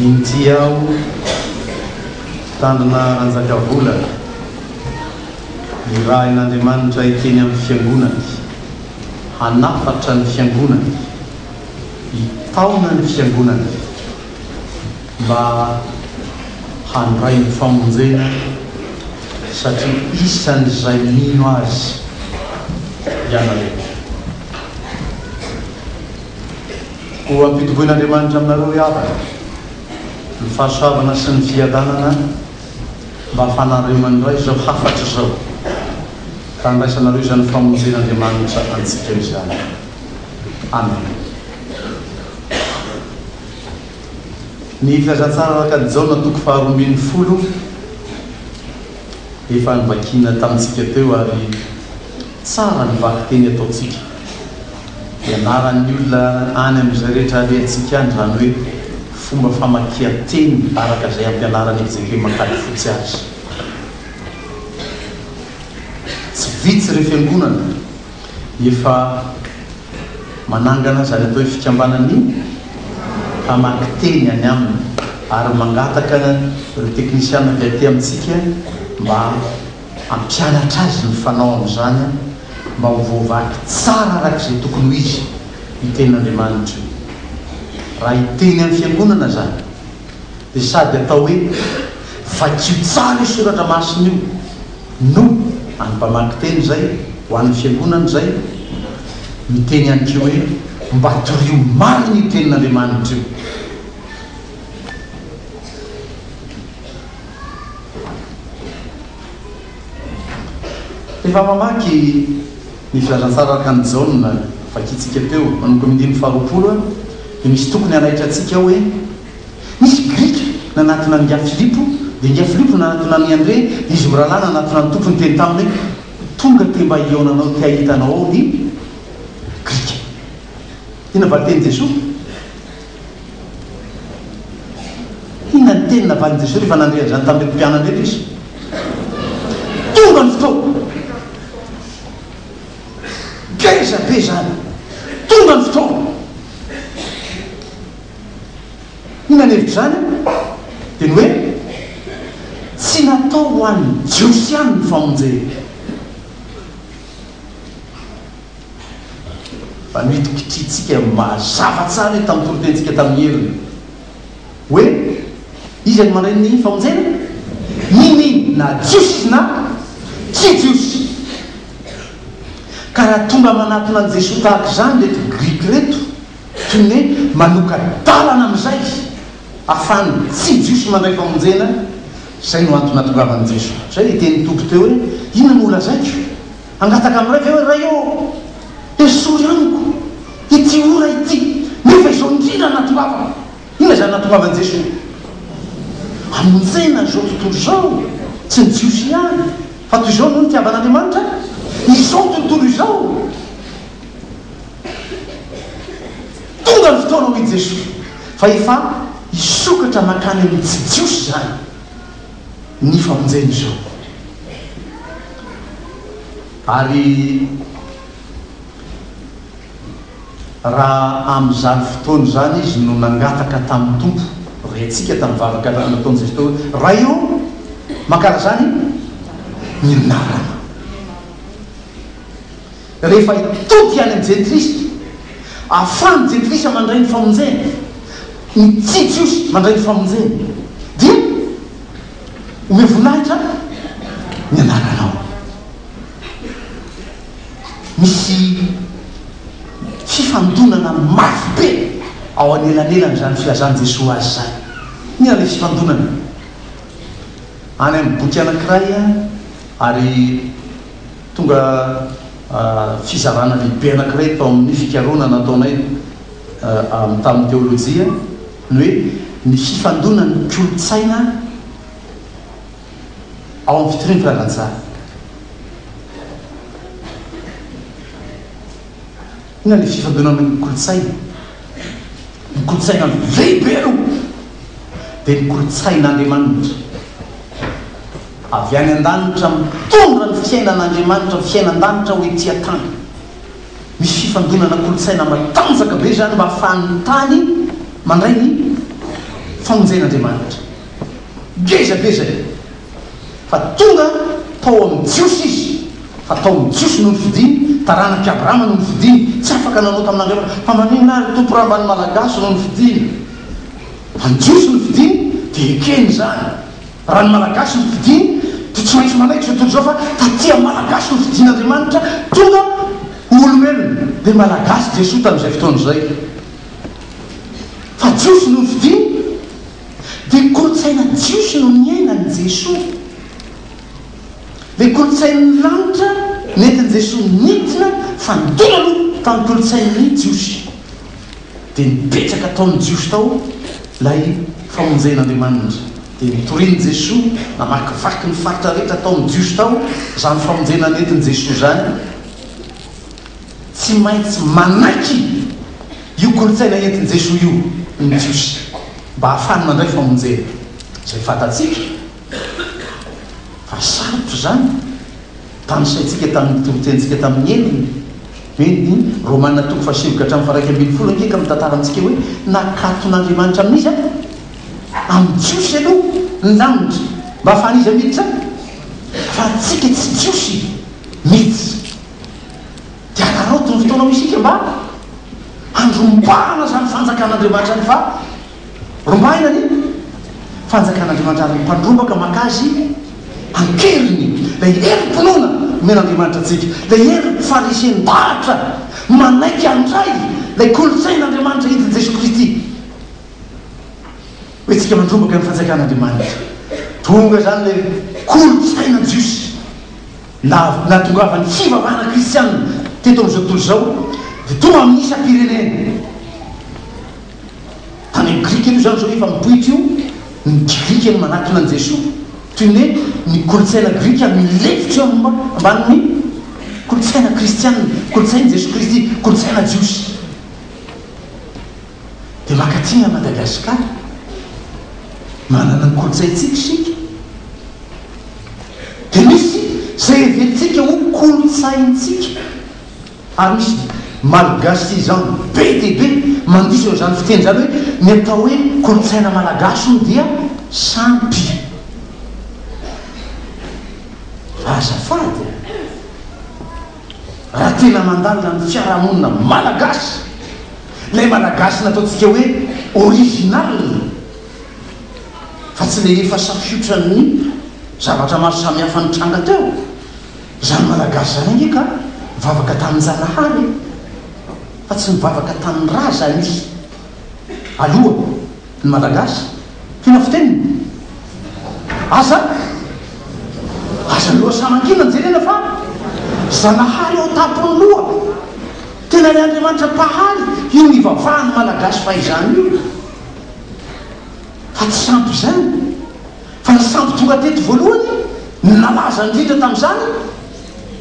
inty aho tandrina anjakavola irahin'Andriamanitra ikeny amin'ny fiangonany hanafatra ny fiangonany hitaona ny fiangonany mba handray ny famonjena satria isan'izay mino azy ianareo. Ko ampitovoin'Andriamanitra aminareo iavana ny fahasoavana sy ny fiadanana mba hafanareo mandray zao hafatra zao tandraisanareo izany famonjen'Andriamanitra antsika izany. Amen. Ny filazantsara araka Jaona toko faharoambin'ny folo efa nivakina tamintsika teo ary tsara ny vaky teny ataotsika ianaran'ny olona any amin'izay rehetra alehantsika any zany hoe fomba famakian-teny araka izay ampianarany izay hoe makady fotsy azy. Tsy vitsy ireo fiangonana efa manangana zany atao hoe fikambanany hamaky teny any aminy ary mangataka ireo teknisiana avy aty amintsika mba ampianatra azy ny fanao amin'izany mba ho voavaky tsara arak'izay tokony ho izy hitenin'Andriamanitra. Raha hiteny amin'ny fiangonana zany dia sady atao hoe vakio tsara io soratra masina io no any mpamaky teny zay ho an'ny fiangonana zay miteny any keo hoe mba torio mariny io tenin'Andriamanitra io. Rehefa mamaky ny filazantsara araka ny Jaona vakitsika teo manomboka amin'ny faharoapolo dia misy tokony anaitra antsika hoe misy grika nanatona ny Filipo dia ny Filipo nanatona ny Andre dia izy miralana nanatona ny tompony teny taminy hoe tonga te mba ionanao ty ahitanao ao ny grika. Ina valiteny Jesosy? Ina ny teny navaliny Jesosy rehefa nandreany zany tamin'ny mpianany rehetra izy? Tonga ny fotoa geza be zany, tonga ny fotoa. Ina ny hevitra zany dia ny hoe tsy natao ho an'ny jiosy ihany ny famonjena fa nohitokitrintsika mazava tsara hoe tamin'ny torotentsika tamin'ny heriny hoe izy any mandray ny famonjena niny na jiosy na tsy jiosy. Ka raha tonga manatona an' Jesosy tahaka izany reto grika reto toy ny hoe manoka dalana amin'izay ahafany tsy jiosy mandray famonjena, zay no antony natongavan'i Jesosy. Zay iteny tompo teo hoe ina no olazaiko angataka amin'ray ve hoe ray eo esory amiko ity ora ity nefa izao indrindra natongavana. Ina zany natongavan'i Jesosy? Amonjena zao tontolo zao tsy ny jiosy ihany fa toy izao no nitiavan'Andriamanitra izao tontolo izao. Tonga ny fotoana ho i Jesosy fa efa isokatra makany amin'ny tsy jiosy zany ny famonjena izao. Ary raha amin'izany fotoana zany izy no nangataka tamin'ny tompo reantsika tamin'ny vavaka nataon'i Jesosy teo raha io makara zany ny anarana. Rehefa hitody any amin'ny Jean-Kristy ahafany Jean-Kristy mandray ny famonjena, ny tsy jiosy mandray ny famonjena dia ome voninahitra ny anaranao. Misy fifandonana mafy be ao anelanelany zany filazany Jesosy azy zany. Ina le fifandonana any amin'ny boky anankiray ary tonga fizarana lehibe anankiray tao amin'ny fikaroana nataonay tamin'ny teolojia ny hoe ny fifandonany kolotsaina ao amin'ny fitorian'ny filazantsara. Ina ny fifandonana ny kolotsaina? Ny kolotsaina lehibe aloha dia ny kolotsain'Andriamanitra avy any an-danitra mitondra ny fiainan'Andriamanitra, fiainan-danitra hoe tia tany. Misy fifandonana kolotsaina matanjaka be zany mba ahafahan'ny tany mandray ny famonjen'andriamanitra gezabe zay fa tonga tao amin'ny jiosy izy fa tao amin'ny jiosy no ny fidiny taranaky abrahama no ny fidiny tsy afaka nanao tamin'andriamanitra fa maninona ary tompo raha mbany malagasy no ny fidiny fa ny jiosy no fidiny dia ekeny zany raha ny malagasy no fidiny dia tsy maintsy manaikitra tontolo zao fa tatia malagasy no fidin'andriamanitra tonga olomelona dia malagasy jesoa tamin'izay fotoana zay fa jiosy no ny fidiny dia kolotsaina jiosy no niainany jesoa le kolotsain'ny lanitra nentin' jesoa nitina fa nitona aloha tamin'ny kolotsain'ny jiosy dia nipetsaka ataon'ny jiosy tao lay famonjen'andriamanitra dia nitoriny jesoa namakivaky ny faritra rehetra ataon'ny jiosy tao zany famonjena nentin' jesoa zany tsy maintsy manaiky io kolotsaina entin' jesoa io ny jiosy mba hahafany mandray famonjena zay fatatsika fa sarotro zany tanysaitsika tamin'ny torotentsika tamin'ny endiny hoe romanina toko fasivoka hatramin'ny faraiky ambin'ny folo ankeka amin'ny tantarantsika hoe nakaton'andriamanitra amin'izy amin'ny jiosy aloha ny lamitra mba hafany izy amiditra fa tsika tsy jiosy miditsy dia araroto ny fotoana misika mba andrombahana zany fanjakan'andriamanitra any fa rombaina ny fanjakan'andriamanitra ary mpandrombaka makazy ankeriny lay herim-ponoana men'andriamanitra atsika lay herim-farisendahatra manaiky andray lay kolotsain'andriamanitra hitiny jesosy kristy hoe tsika mandrombaka ny fanjakan'andriamanitra tonga zany le kolotsaina jiosy na tongavany fivavahana kristianina teto am'izao tontolo zao dia tonga amin'ny isa-pirenena tany amin'ny grika io zany zao efa mipoitra io ny grika ny manatona an' jesoa toy ny hoe ny kolotsaina grika milefitra eo ambaniny kolotsaina kristianina kolotsaina jesosy kristy kolotsaina jiosy dia makatina madagasikara manana ny kolotsaintsika sika dia misy zay everitsika ho kolotsaintsika ary misy malagasy zany be dia be mandiso eo zany fiteny zany hoe ny atao hoe kolotsaina malagasy no dia sampy azafady raha tena mandalina ny fiarahamonina malagasy lay malagasy nataotsika hoe original fa tsy le efa safiotran'ny zavatra maro samihafa nitranga teo zany malagasy zany angeka mivavaka tamin'ny zanahary fa tsy mivavaka tamin'ny raha zany izy aloha ny malagasy fina fiteniny aza loha samankinany jerena fa zanahary ao tapony loha tena le andriamanitra pahaly io nivavahany malagasy fa izany io fa tsy sampy zany fa ny sampy tonga tety voalohany nalaza indrindra tamin'izany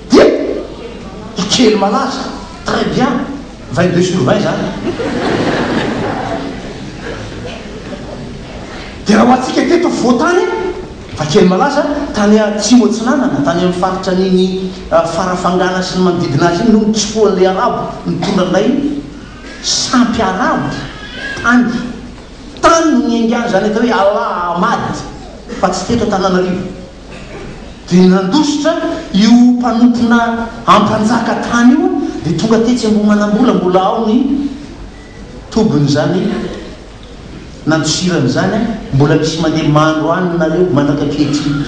dia ikely malaza très bien 22/20 zany dia raha ho atsika teto voatany fa kely malaza tany atsimo atsinanana tany amin'ny faritra niny farafangana sy ny manodidina azy iny no mitsofoan'le arabo mitondra lay sampy arabo tany no niaingany zany atao hoe Allah Ahmad fa tsy teto Antananarivo dia nandositra io mpanompona ampanjaka tany io dia tonga tetsy ambomanambola mbola ao ny tobony zany nandosirany zany mbola misy mandeha mandro any nareo mandrakakehitriny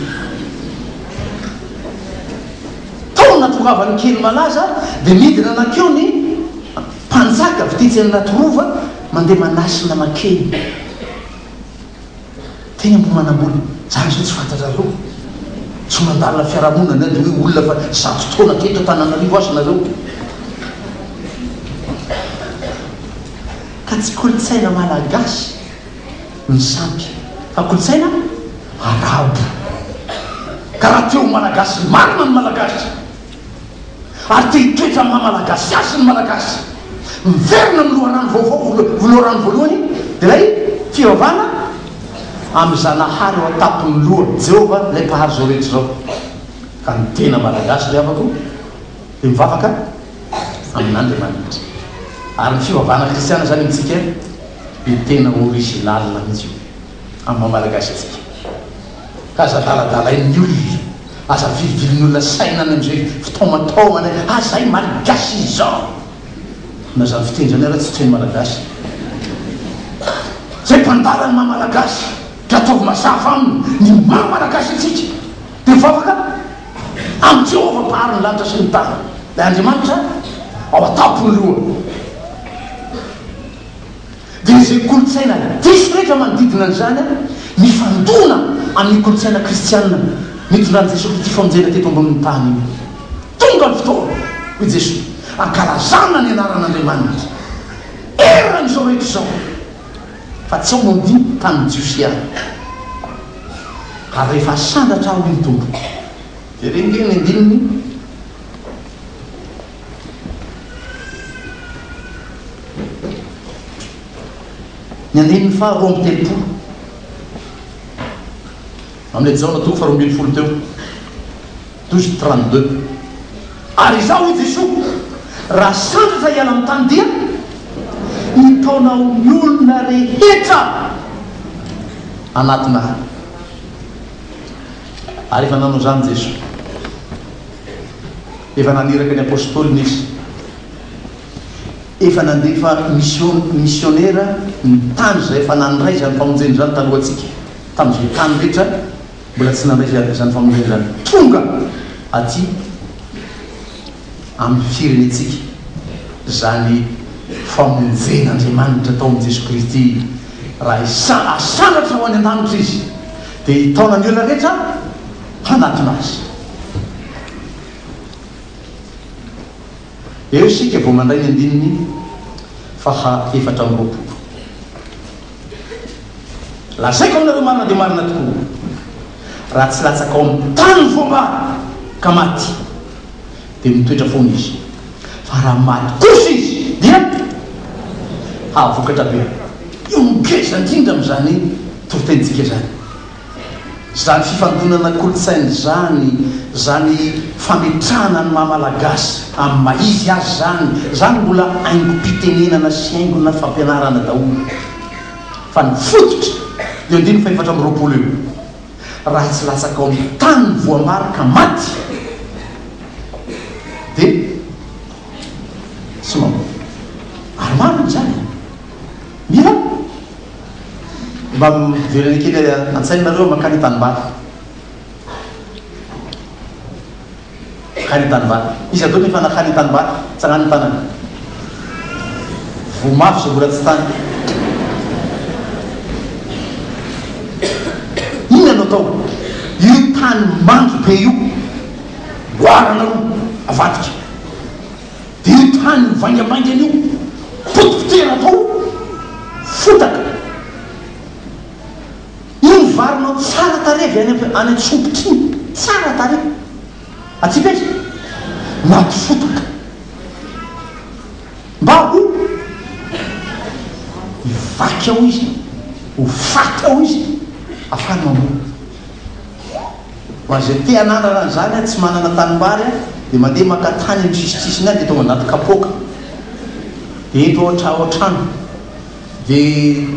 taona tongavany kely malaza dia midina anakeo ny mpanjaka vitetsy anatorova mandeha manasina makeny teny ambomanambola zany zao tsy fantatrareo tsy mandalina fiarahamonina dia hoe olona fa zato taona keto Antananarivo azy nareo ka tsy kolotsaina malagasy ny sampy fa kolotsaina arabo ka raha teo malagasy marina ny malagasy ary te hitoetra amin'ny malagasy asy ny malagasy miverina amin'ny loharano vaovao voalohany voalohany dia lay fivavahana amin'ny zanahary ao atapony loha Jehova lay mpahary zao rehetra zao ka ny tena malagasy le avako dia mivavaka amin'Andriamanitra ary ny fivavahana kristiana zany amintsika ny tena original mihitsy io amin'ny mamalagasy atsika ka aza daladalain'ny olona aza vilivilin'olona sainany am'izay fitaomataomana azay malagasy izao na zany fitendrany ara tsy toeny malagasy zay mpandalany mamalagasy ka ataovy mazava aminy ny mamalagasy atsika de vavaka amin'ny Jehovah pariny lanitra sy ny tany le Andriamanitra ao atapony loha dia zay kolotsaina disy rehetra manodidina an'izany mifandona amin'ny kolotsaina kristianina mitondran'i Jesosy ty famonjena teto ambonin'ny tany iny tonga ny fotoana hoe Jesosy ankalazana ny anaran'Andriamanitra eran'izao rehetra izao fa tsy ao mandiny tamin'ny jiosy any ary rehefa sandatra aho iny tompo dia rengeny andininy ny andininy fa 12 amin'ilay jaona to fa 12 teo 12:32 ary izao i Jesosy raha sandratra hiala amin'ny tany dia nitaonao ny olona rehetra anatinahy ary efa nanao zany Jesosy efa naniraka ny apôstôly izy efa nandefa missionnaire ny tany zay efa nandray zany famonjeny zany taloha atsika tamin'izay tany rehetra mbola tsy nandray zany famonjeny zany tonga aty amin'ny firenetsika zany famonjen'Andriamanitra tao amin'i Jesosy Kristy raha asandratra ho any an-danitra izy dia hitaona ny olona rehetra hanatinazy eo isika vao mandray ny andininy faha 4 lazaiko aminareo marina dia marina tokoa raha tsy latsaka ao amin'ny tany voambara ka maty dia mitoetra foana izy fa raha maty kosa izy dia havokatra be io ngeza indrindra am'izany toroteintsika zany zany fifandonana kolotsainy zany fametrahana ny mamalagasy amin'ny maizy azy zany mbola haingom-pitenenana sy haingona fampianarana daholo fa ny fototra eo andiny fa 420 eo raha tsy latsaka ao amin'ny tany voambara ka maty dia tsy mambo ary mariny zany mila mba mivelany kely an-tsainareo makany tanimbary kany tanimbary izy atao nefa nakany tanimbary tsy agnany tanany vomafy zay mbola tsy tany iny anao tao io tany mandro be io boaranao avadika dia io tany mivaingavaingany io potipotera tao fotaka varinao tsara tarevy any an-tsopotry iny tsara tarevy atsika izy naty fotaka mba ho hivaky ao izy ho faty ao izy afahany mamono fa zay te anandrana zany tsy manana tanimbary dia mandeha maka tany amin'ny sisitsisiny any dia tonga anaty kapoka dia eto ohatrano dia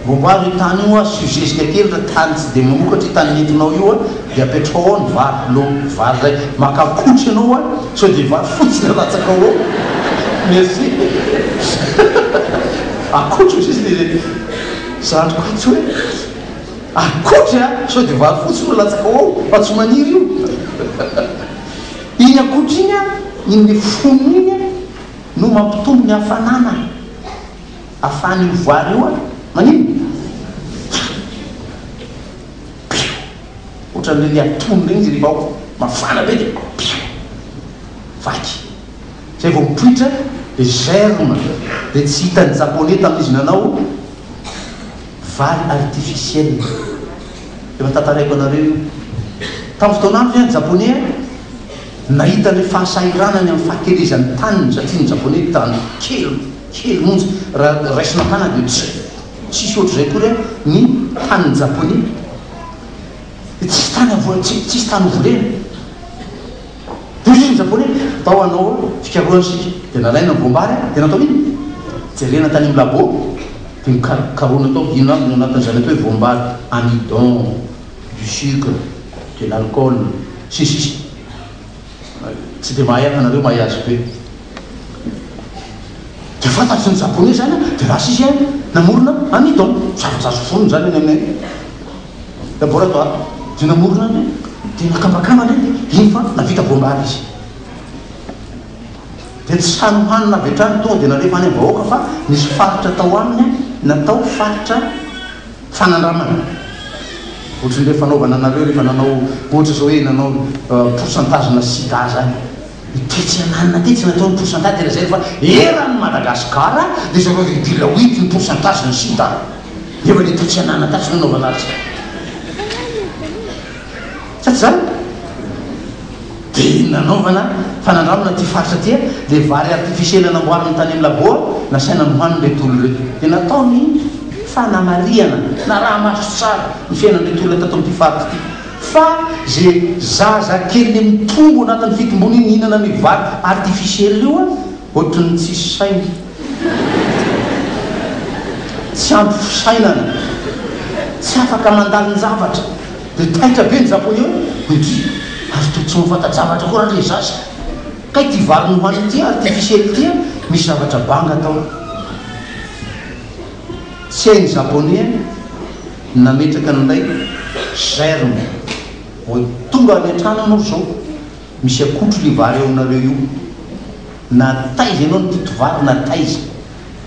vombary tany io suzesika kely ra tany tsy dia mamokatra tany nentinao io dia apetrao ao ny vary lo vary zay makakotsy ianao so dia vary fotsiny ratsaka ao merci akotsy izy dia zandrokotsy hoe akotsy so dia vary fotsiny no latsaka ao fa tsy maniry io iny akotsy iny iny le fonony iny no mampitombo ny hafanana afahany io vary io manino ohatran'le atony regny izy rehefa ao mafana be dia vaky zay vao mipoitra dia germe dia tsy hitany japonais tamin'izy nanao vary artificielle efa tantaraiko anareo io tamin'ny fotoanandro zany japonais nahita le fahasairanany amin'ny fahakelezan'ny taniny satria ny japonais tany kely monjy raha raisina tana dia tsisy ohatra zay kory ny taniny japonais tsisy tany tsisy tany volena dia izy ny japonais atao anao fikaroana sika dia nalaina ny voambary dia natao iny jerena tany amin'ny labo dia mikaroana atao ino aby no anatin'izany atao hoe voambary amidon du sucre de l'alcool sisisy tsy dia mahay anareo mahay azy be dia fantatry ny japonais zany dia rasy izy namorona amidon zava-tsazo fonony zany eny aminay laboratoire dia namorona dia nakamakamana dia iny fa navita voambary izy dia tsy samy hanina avy hatrany tonga dia narefa any am-bahoaka fa nisy faritra tao aminy natao faritra fanandramana ohatrany le fanaovana anareo rehefa nanao ohatra zao hoe nanao pourcentage na sida zany tetsy ananina tetsy natao ny pourcentage dia zay rehefa erany Madagasikara dia 0,8 ny pourcentage ny sida efa le tetsy ananina tatsy nanaovana azy satsy zany dia nanaovana fanandramana ty faritra tia dia vary artificiel namboariny tany amin'ny laboa nasaina nohaniny le tolo reto dia nataony fanamariana na raha maso tsara ny fiainan'irety olona tato amin'ity faritra ty fa zay zaza kely mitombo anatin'ny fitombony iny hinana ny vary artificiel io ohatrany tsisy sainy tsy ampy fisainana tsy afaka mandalo ny zavatra dia taitra be ny japonais ohatry azo to tsy mafanta-javatra koa raha le zaza kay ty vary nohaniny ty artificiel ty misy zavatra banga atao tsy hainy japonais nametraka an'ilay germe tonga any an-trano anao zao misy akotro le vary eo aminareo io na taizy ianao ny tito vary na taizy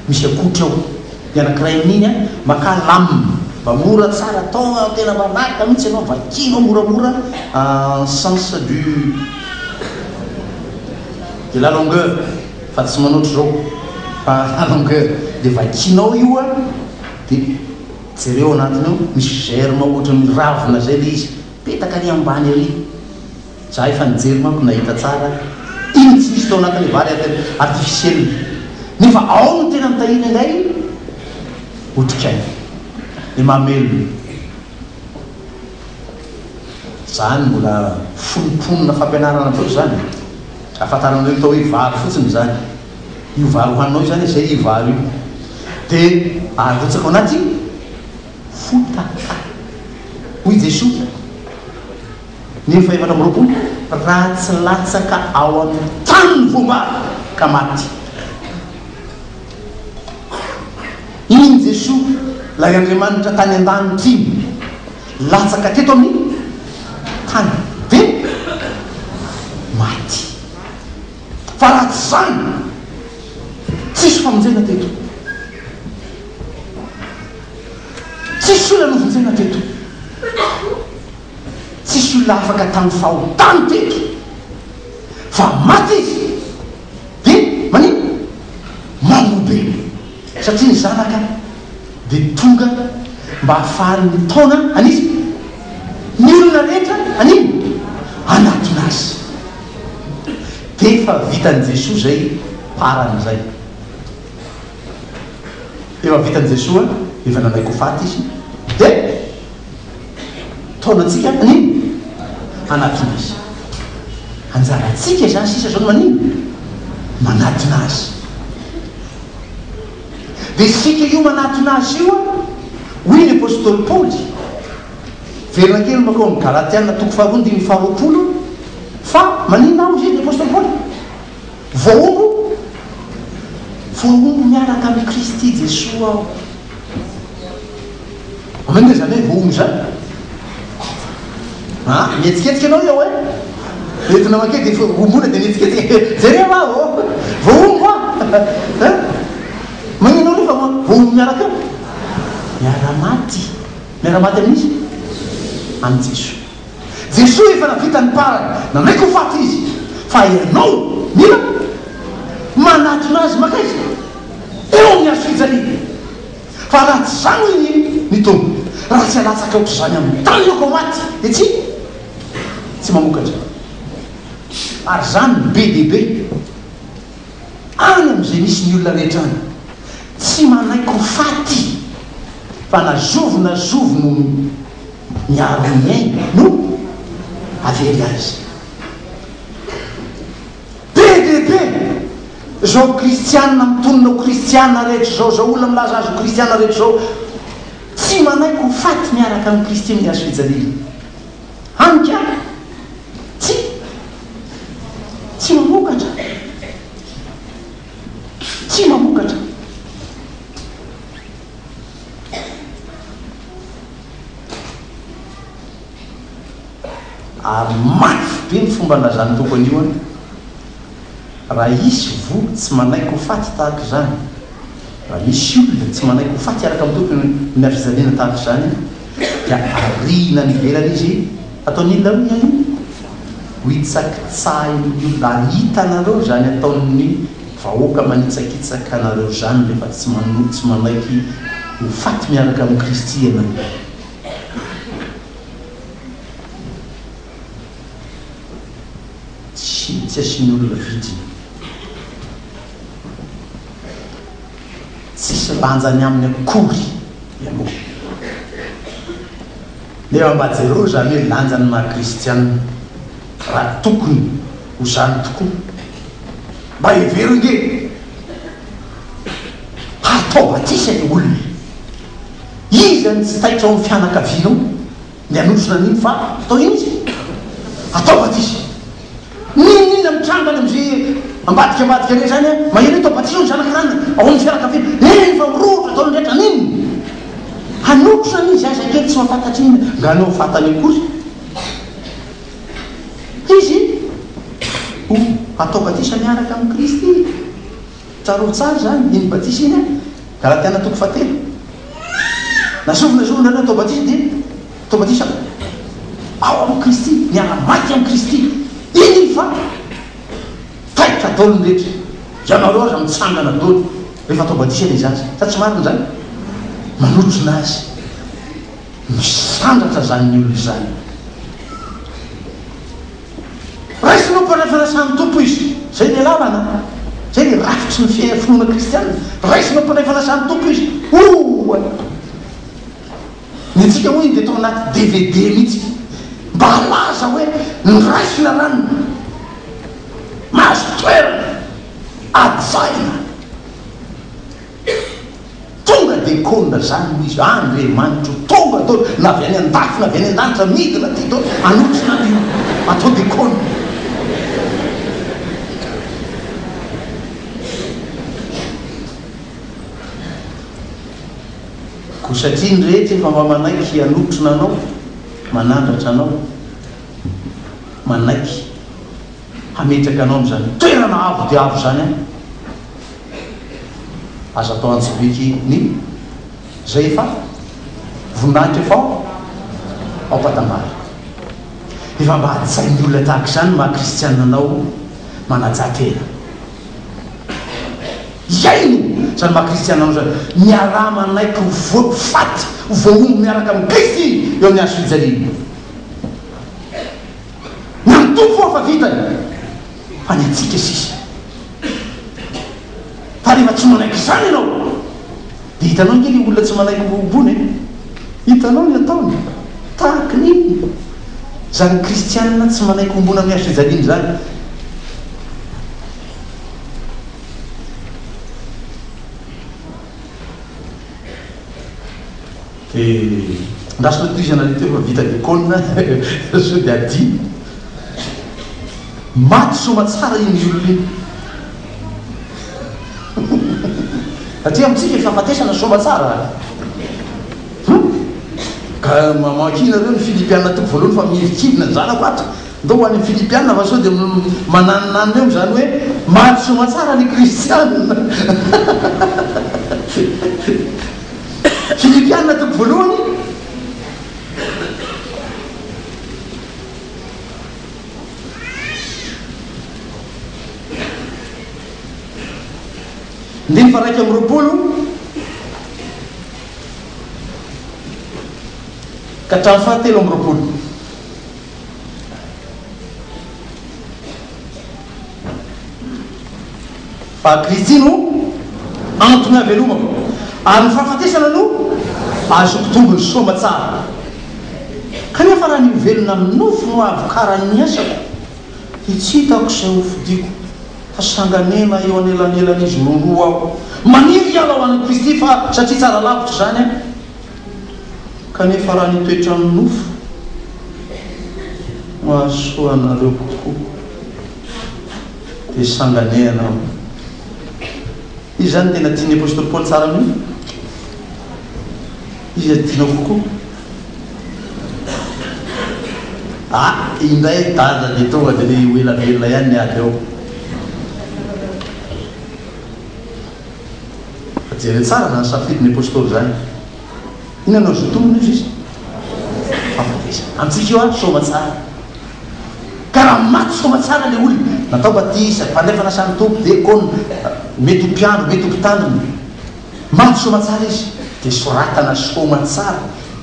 misy akotro eo dia anakiray amin'iny maka lamina mba mora tsara atao tena manaraka mihitsy ianao vakinao moramora en sens de la longueur fa tsy manoatra zao fa la longueur dia vakinao io dia jereo anatiny eo misy germe ohatra ny ravina zay le izy petaka ary ambany ary za efa nijery manko nahita tsara iny tsy misy tao anatin'ny vary artificiel nefa ao no tena mitahina indray otrikay ny mamelona zany mbola fonimponina fampianarana atao zany afantaranareo atao hoe vary fotsiny zany io vary hohaninao zany zay io vary io dia arotsaka ao anaty fotaka hoy Jesosy nefa efatra amby roapolo raha tsy latsaka ao amin'ny taniny voambary ka maty iny Jesosy lay Andriamanitra tany an-danitry latsaka teto amin'ny tany dia maty fa raha tsy zany tsisy famonjena teto tsisy olona novonjena teto tsisy olona afaka tamin'ny fahotany teto fa maty izy dia manino mamobe satria ny zanaka dia tonga mba ahafahany mitona anizy ny olona rehetra anino anatona azy dia efa vitan'i Jesosy zay paran'izay efa vitan'i Jesosy efa nanaiko faty izy dia taonantsika anino anatona azy anjarantsika zany sisa zao manino manatona azy dia sika io manatona azy io hoy ny apôstôly Paoly verina kely makao amin'ny Galatiana toko faharoa dimy faharoapolo fa manino aho izy ny apôstôly Paoly voaombo miaraka amin'ny Kristy Jesosy aho amanina zany hoe voaombo zany mihetsiketsika anao eo entina make dia ombona dia mihetsiketsika zay ma voaombo magnino aloha fa voaombo miaraka eo miaramaty amin'izy amin'ny Jesosy efa navita ny parany nanaiko faty izy fa ianao mila manatona azy maka izy eo amin'ny azo fijaliana fa raha tsy zany iny ny tombo raha tsy alatsaka ohatry zany amin'ny tany oko maty dia tsy mamokatra ary zany be dehibe any amin'izay misy ny olona rehetra any tsy manaiko faty fa nazovo no miaro ny aina no avery azy be dehibe zao kristianina mitonona ho kristianina rehetra zao olona milaza azy ho kristianina rehetra zao tsy manaiky ho faty miaraka amin'ny kristy miazo fijalina anika tsy mamokatra tsy mamokatra ary mafy be ny fomba nazany tokony io any raha isy voly tsy manaiky ho faty tahaka izany raha misy olona tsy manaiky ho faty araka amin'ny tokony miazo fijaliana tahaka izany dia arina ny velana izy ataon'ilona roa io ho hitsakitsahin'olona hitanareo zany ataon'ny vahoaka manitsakitsaka anareo zany rehefa tsy manaiky ho faty miaraka amin'ny kristy ianareo tsy asiany olona vidiny tsisy lanjany amin'ny akory ianao nefa mba jereo zany hoe lanjany mahakristianina raha tokony ho zany tokoa mba hevero nge atao batisa ny olona izany tsy taitra ao amin'ny fianakavianao ny anosona an'iny fa atao iny izy atao batisa ninina mitrangany am'zay ambadika re zany maheno atao batisa ny zanakarana ao amin'ny fianakaviana fa mirotra atao nrehetra niny hanotrona n'izy aza kely tsy mahafantatry iny nganao fatany akory izy atao batisa miaraka amin'ny kristy tsarotsary zany iny batisa iny galatiana toko fatelo nasovina atao batisa dia atao batisa ao amin'ny kristy miara-maty amin'ny kristy iny fa taitra daolony rehetra ianareo aza mitsangana daoly rehefa atao batisa le zazy sa tsy marina zany manotrona azy misandratra zany ny olona zany raisinao mpanayfanasany tompo izy zay ny lalana zay ny rafitry ny finoana kristianina raisinao mpanayfanasany tompo izy oa ny tsika moa iny dia tao anaty DVD mihitsy mba halaza hoe ny raisina ranona mahazo toerana ajaina tonga de kona zany izy andriamanitro tonga to na avy any andafy na avy any an-danitra midina ty to anotrona io atao de kona ko satria ny rehetra efa mba manaiky anotrona anao manandratra anao manaiky hametraka anao am'zany toerana avo de avo zany any aza atao antsibiky ny zay efa voninahitra efa ao mpatamary efa mba hajainy olona tahaka izany mahakristianina anao manajatena iaino zany mahakristianina anao zany miara manaiky faty voombo miaraka amin'ny kristy eo amin'ny azo fijaliana ny amtompo fo fa vitany fa ny atsika sisa fa rehefa tsy manaiky zany ianao dia hitanao ngely olona tsy manaiky bobony hitanao ny ataony tahaka niny zany kristianina tsy manaiky ombona amin'ny azo fijaliana zany dia ndasina trizana le teo fa vita dekona so dia adi maty soma tsara iny olona iny satria amitsika efa fatesana soma tsara ka mamakina reo ny filipianina toko voalohany fa miirikivina ny zanako atra ndo ho any filipianina fa so dia mananonany eo zany hoe maty soma tsara ny kristianina filipianina toko voalohany ndiny fa raiky amin'ny roapolo ka hatrany fahatelo amin'ny roapolo fa kristy no antony avelomako ary ny fahafatesana no azoko tombony soma tsara kanefa raha ny velona minofo no avokarany asako dia tsy hitako izay ho fidiko fa sanganena eo anelanelanizy roroa aho maniry iala ho an'ny Kristy fa satria tsara lavitra zany a kanefa raha nitoetra amin'ny nofo mahasoanareo kokoa dia sanganehana aho izy zany tena tiany apôstôly Paoly tsara mihitsy izy tianao kokoa indray dada le tonga dia le elavelona ihany ny ady ao jere tsara na safidiny apôstôly zany inanao zo tombony izy izy fafatesa amintsika io a soma tsara karaha maty soma tsara le olona natao batisa mpandefa nasany tompo dia kony mety ho mpiandro mety ho mpitandriny maty soma tsara izy dia soratana soma tsara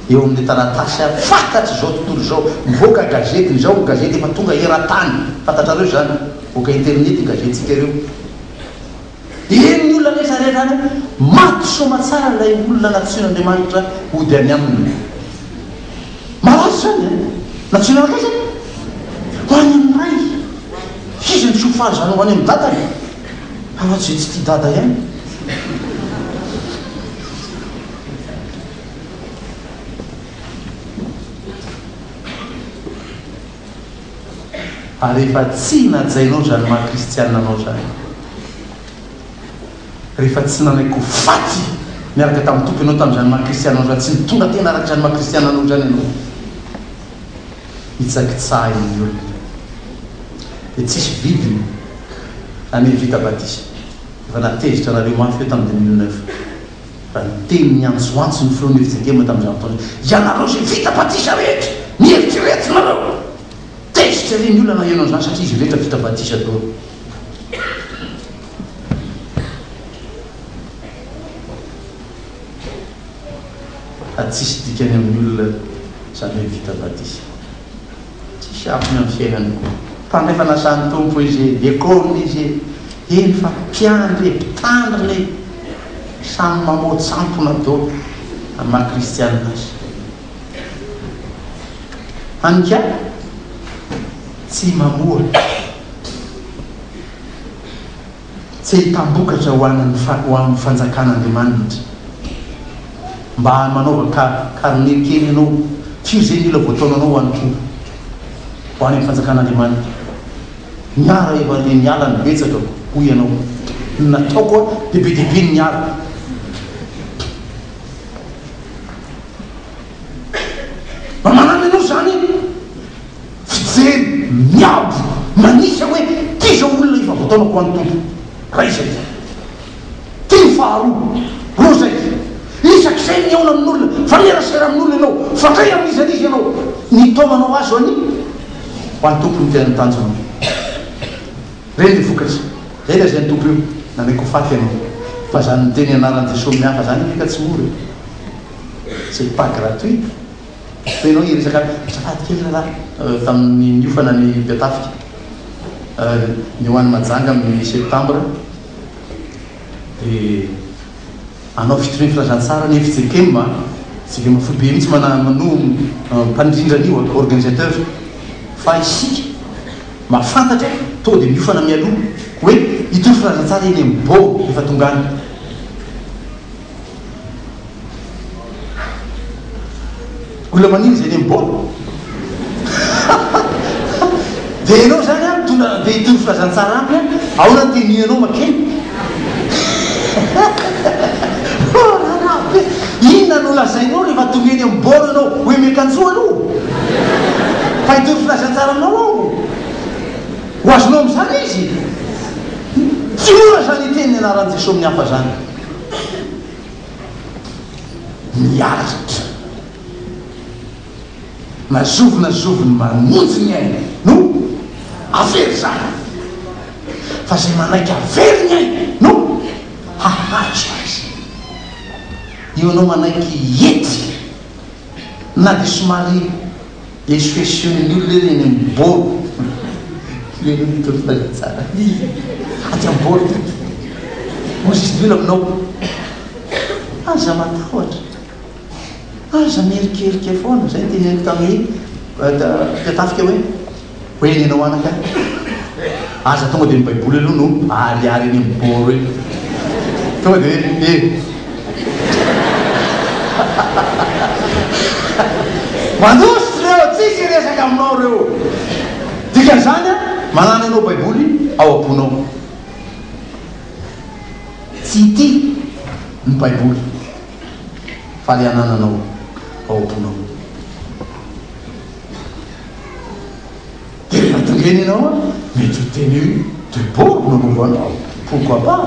eo amin'ny taratasy a fantatry zao tontolo zao mivoaka gazety zao gazety efa tonga eran-tany fantatrareo zany voaka internet gazetitsika ireo eny ny olona rehetrarehetra any maty soma tsara lay olona natsioan'Andriamanitra ody any aminy malazo zany natsioana anakaiza ho any amin'ny ray izy ny sofaly zany ho any amin'ny dadany aoatsy tsy tia dada ihany ary rehefa tsy najainao zany maha-kristianina anao zany rehefa tsy nanaiky faty miaraka tamin'ny tompo ianao tamin'izany maha-kristianina anao zany tsy nitonga tena araka zany maha-kristianina anao zany ianao hitsakitsaha iny olona dia tsisy vidiny ane vita batisa efa natezitra nareo mafy eo tamin'ny 2009 fa niteny ny antsoantso ny filoan'hevitsakema tamin'izany fotoana ianareo zay vita batisa rehetra mihevitry nareo tezitra reny olona na ianao zany satria izy rehetra vita batisa daholo tsisy dikany amin'ny olona zany hoe vita batisa tsisy afony amin'ny fiainany koa mpandefa nasan'ny tompo izy ekôny izy eny fa mpiandry mpitandriny samy mamoatsampona daholo amin'ny maha-kristianina azy anika tsy mamoa tsy hitambokatra ho amin'ny fanjakan'Andriamanitra mba manaova karnekely ianao firy zay ny ila voataonanao ho an'ny tompo ho any amin'ny fanjakan'Andriamanitra miara efa le niala ny betsaka ho ianao nataoko a bebe dehibe ny niara mba manamy ianao zany fijery miabo manisa hoe ty zao olona efa voataonako ho an'ny tompo ray zay ty ny faharoa ro zay isak'izay ny aona amin'olona fa miarasera amin'olona ianao fandray amin'izanizy ianao nitaomanao azy ho any ho an'ny tompo ny tena nitanjonao reny ny vokatra zay la zay ny tompo io nanaiko faty ianao fa zany niteny anaran'ny Jesosy mihafa zany ika tsy mora c'est pas gratuit fenao iresaka safady kely raha tamin'ny niofana ny Betafika ny ho an'ny majanga amin'ny septembre dia anao fitoriny filazantsara ny fitsekema tsekema foibe mihitsy mano mpandrindran'io organisateur fa isika mafantatra to dia miofana mialoha hoe itory filazantsara eny mbo efa tongany olona maniny zay eny mbo dia ianao zany a tonga dia itory filazantsara ampy a aona ny tenianao makeny inona no lazainao rehefa tonga eny amin'ny bolo ianao hoe miakanjoa aloha fa hitory filazantsara aminao ao ho azonao amin'izany izy tsy ora zany hiteny ny anaran'i Jesosy amin'ny hafa zany miaratra nazoviny mamonjy ny aina no avery zany fa zay manaiky avery ny aina no hahatso azy io anao manaiky ety na dia somary esfesion'ny olona reny amin'ny bolo leno nitory filazantsara aty amin'ny bolo mozisy lola aminao aza matahotra aza mierikerika foana zay teneniko tamin'ny Betafika hoe eny ianao anaka aza tonga dia ny baiboly aloha no ariary eny amin'ny boro eny tonga dia mandositry reo tsisy resaka aminao reo dikan'izany a manana anao baiboly ao am-ponao tsy ty ny baiboly fa le anananao ao am-ponao dia rehefa tongeny ianao a mety ho teny de boro nanovanao pourquoi pas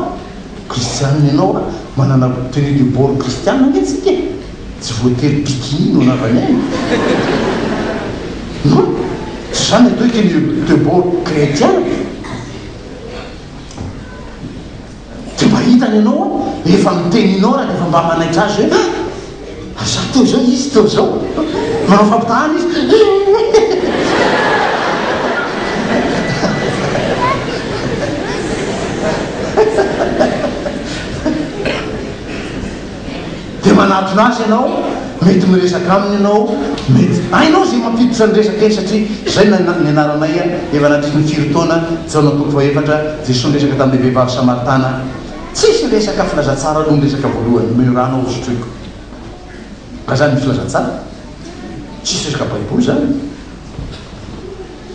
kristianina ianao a manana teny de boro kristianina netsika tsy voatery bikini no anavany ainy non tsy zany atao teny de boro chrétien dia mba hitany ianao a efa miteninao raha efa mba manaitra azy hoe aza teo zao izy teo zao manao fampitahany izy dia manatona azy ianao mety miresaka aminy ianao mety ainao zay mampiditra ny resaka eny satria zay ny anaranay a efa natrisy ny firy-taona jaona toko faefatra jesosy resaka tamin'le vehivavy samaritana tsisy resaka filazatsara aloha ny resaka voalohany miranao ozotroiko ka zany filazatsara tsisy resaka baiboly zany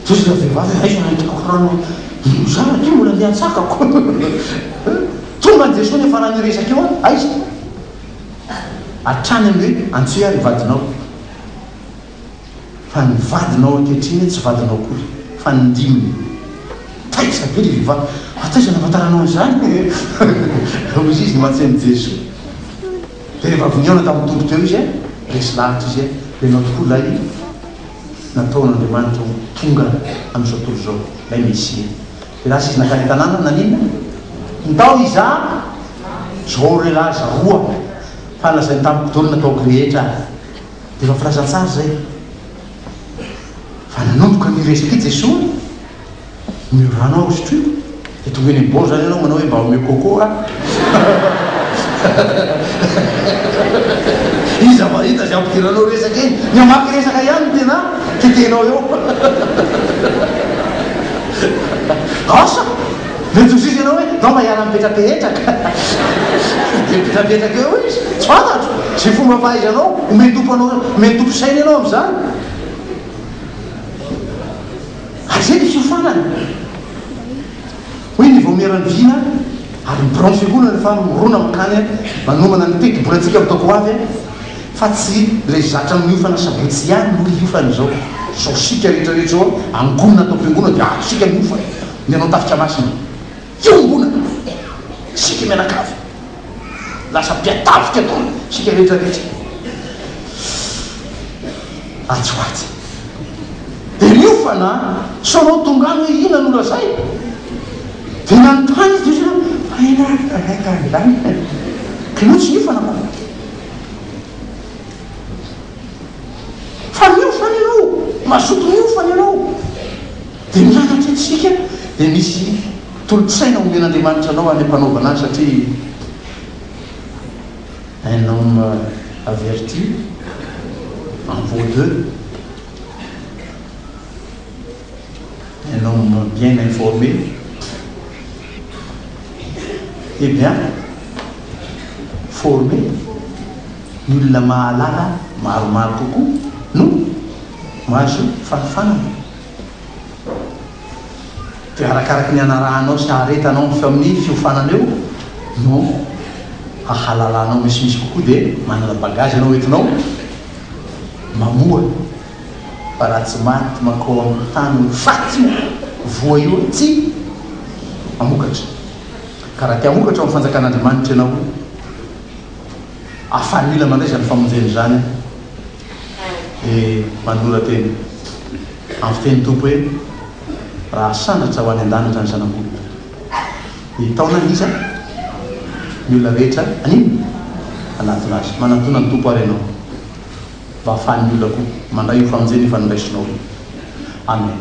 tsisy vehivavy aiza nahitrako rano zara ty mbola miatsakako tonga ny jesosy nefa raha niresaka eo a aiza atrany amin'ny hoe antsoe ary vadinao fa ny vadinao ankehitriny tsy vadinao kory fa nindiminy taisa be le vehivavy ataiza navataranao an'izany ozy izy ny mantseny jesosy dia rehefa voniona tamin'ny tombo teo izy a resy lahatra izy a le nao tokoa lay nataon'andriamanitra tonga amin'izao tontolo zao lay mesia dia lasa izy nakany tanàna nanina ndao iza zao relahy zaroa fa lazany tamin'ny mpitolona nataoko rehetra dia efa filazatsara zay fa nanomboka niresaka i jesosy miranao ozotroiko dia tonga eny boro zany ianao manao hoe mba ome coco a iza mahita zay ampidiranao resaka eny ny amaky resaka ihany tena tetenao eo asa mety osisy ianao hoe nao mba hiala mipetrapetraka dia mipetrapetraka eo izy tsy fantatro zay fomba fahaizanao omentompo saina ianao am'izany ary zay ny fiofanana hoe ny vaomerany vina ary mibranche koa rehefa mirona makany manomana ny teki-bolantsika mitaoko avy fa tsy le zatra miofana sabotsy ihany no iofana zao zao sika rehetrarehetra ao angonina atao fiangonana dia sika miofana ny anao tafitra masina fiongonana sika mianakavy lasa mpiatavika atao sika rehetrarehetra atsoatsy dia miofana sonao tongany hoe ina no lazay dia nanontany izy izy ainaakaazany kinotsy miofana ma fa miofana ianao mazoto miofana ianao dia mianatra tsika dia misy tolotsaina omen'andriamanitra anao any ampanaovana azy satria un homme averti en vaut deux un homme bien informé et bien formé ny olona mahalala maromaro kokoa no mahazo fanofanana dia arakaraky ny anarahanao sy aretanao fa amin'ny fiofanana eo no ahalalanao misimisy kokoa dia manana bagazy anao entinao mamoa fa raha tsy maty makao amin'ny tany faty voa io tsy amokatra ka raha ty amokatra amin'ny fanjakan'andriamanitra ianao afanila mandray zany famonjeny zany dia mandora teny amin'ny fiteny tompo hoe raha sandratra ho any an-danitra ny zanak'olo taona ny iza ny olona rehetra anino anatinazy manantona ny tompo ary ianao mba ahafahan'ny olona koa mandray io famonjeny efa niraisinao amen